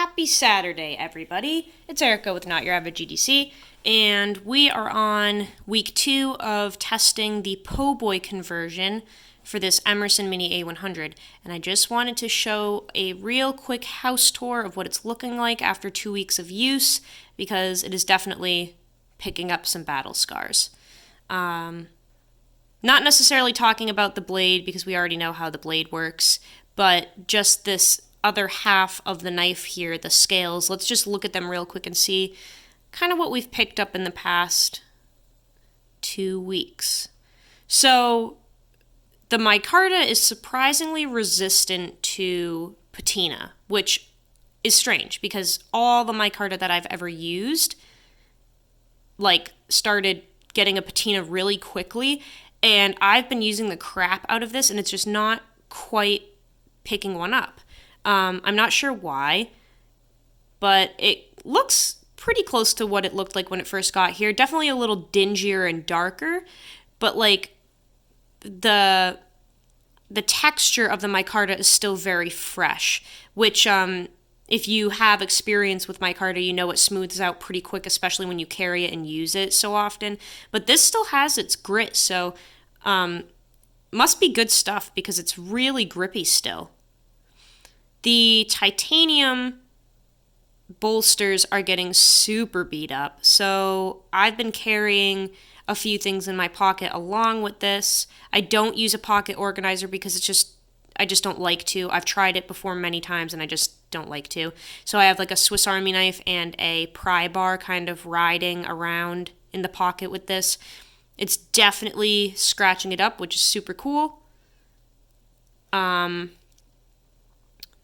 Happy Saturday, everybody. It's Erica with Not Your Average GDC, and we are on week 2 of testing the PoBoy conversion for this Emerson Mini A-100, and I just wanted to show a real quick house tour of what it's looking like after 2 weeks of use, because it is definitely picking up some battle scars. Not necessarily talking about the blade, because we already know how the blade works, but just this other half of the knife here, the scales. Let's just look at them real quick and see kind of what we've picked up in the past 2 weeks. So the micarta is surprisingly resistant to patina, which is strange because all the micarta that I've ever used started getting a patina really quickly, and I've been using the crap out of this and it's just not quite picking one up. I'm not sure why, but it looks pretty close to what it looked like when it first got here. Definitely a little dingier and darker, but the texture of the micarta is still very fresh, which if you have experience with micarta, you know it smooths out pretty quick, especially when you carry it and use it so often. But this still has its grit, so must be good stuff because it's really grippy still. The titanium bolsters are getting super beat up, so I've been carrying a few things in my pocket along with this. I don't use a pocket organizer because I just don't like to. I've tried it before many times and I just don't like to. So I have a Swiss Army knife and a pry bar kind of riding around in the pocket with this. It's definitely scratching it up, which is super cool.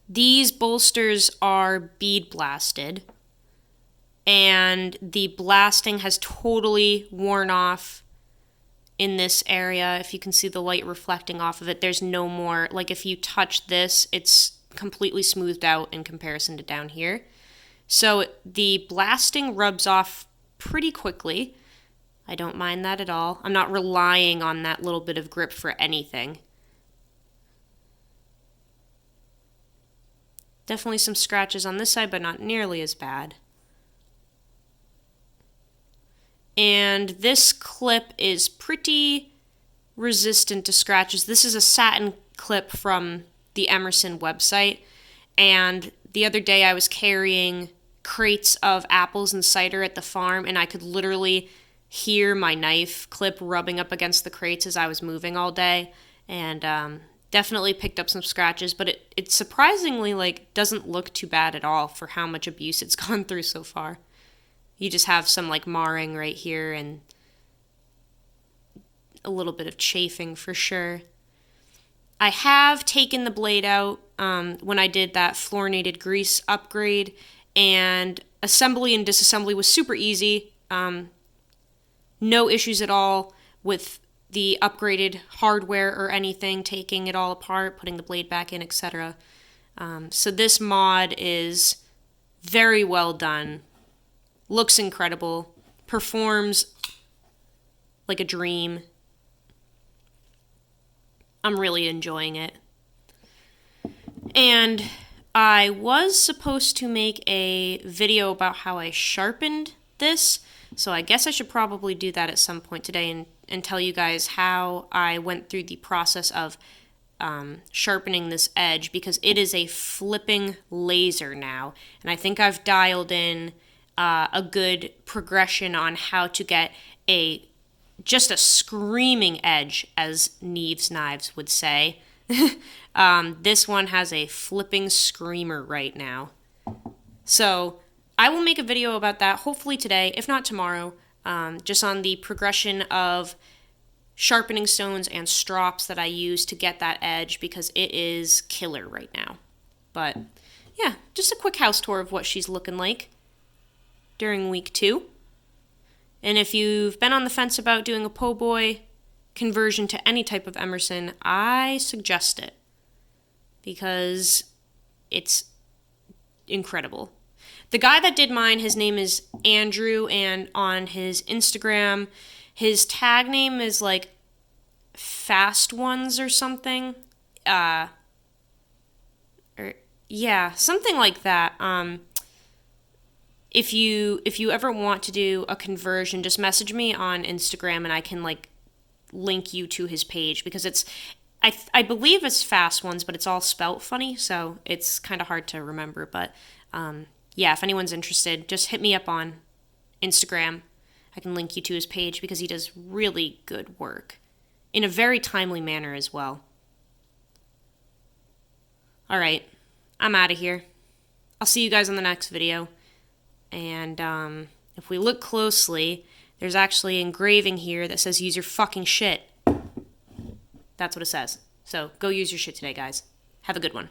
These bolsters are bead blasted, and the blasting has totally worn off in this area. If you can see the light reflecting off of it, there's no more, if you touch this, it's completely smoothed out in comparison to down here. So the blasting rubs off pretty quickly. I don't mind that at all. I'm not relying on that little bit of grip for anything. Definitely some scratches on this side, but not nearly as bad. And this clip is pretty resistant to scratches. This is a satin clip from the Emerson website. And the other day I was carrying crates of apples and cider at the farm, and I could literally hear my knife clip rubbing up against the crates as I was moving all day. And definitely picked up some scratches, but it surprisingly doesn't look too bad at all for how much abuse it's gone through so far. You just have some marring right here and a little bit of chafing for sure. I have taken the blade out when I did that fluorinated grease upgrade, and assembly and disassembly was super easy. No issues at all with the upgraded hardware or anything, taking it all apart, putting the blade back in, etc. So this mod is very well done, looks incredible, performs like a dream. I'm really enjoying it. And I was supposed to make a video about how I sharpened this, so I guess I should probably do that at some point today and tell you guys how I went through the process of sharpening this edge, because it is a flipping laser now. And I think I've dialed in a good progression on how to get just a screaming edge, as Neve's Knives would say. This one has a flipping screamer right now. So I will make a video about that, hopefully today, if not tomorrow, just on the progression of sharpening stones and strops that I use to get that edge, because it is killer right now. But yeah, just a quick house tour of what she's looking like during week 2. And if you've been on the fence about doing a PoBoy conversion to any type of Emerson, I suggest it, because it's incredible. The guy that did mine, his name is Andrew, and on his Instagram, his tag name is Fast Ones or something. Yeah, something like that. If you ever want to do a conversion, just message me on Instagram and I can like link you to his page because I believe it's Fast Ones, but it's all spelt funny, so it's kind of hard to remember. But yeah, if anyone's interested, just hit me up on Instagram. I can link you to his page because he does really good work in a very timely manner as well. All right, I'm out of here. I'll see you guys on the next video. And if we look closely, there's actually engraving here that says use your fucking shit. That's what it says. So go use your shit today, guys. Have a good one.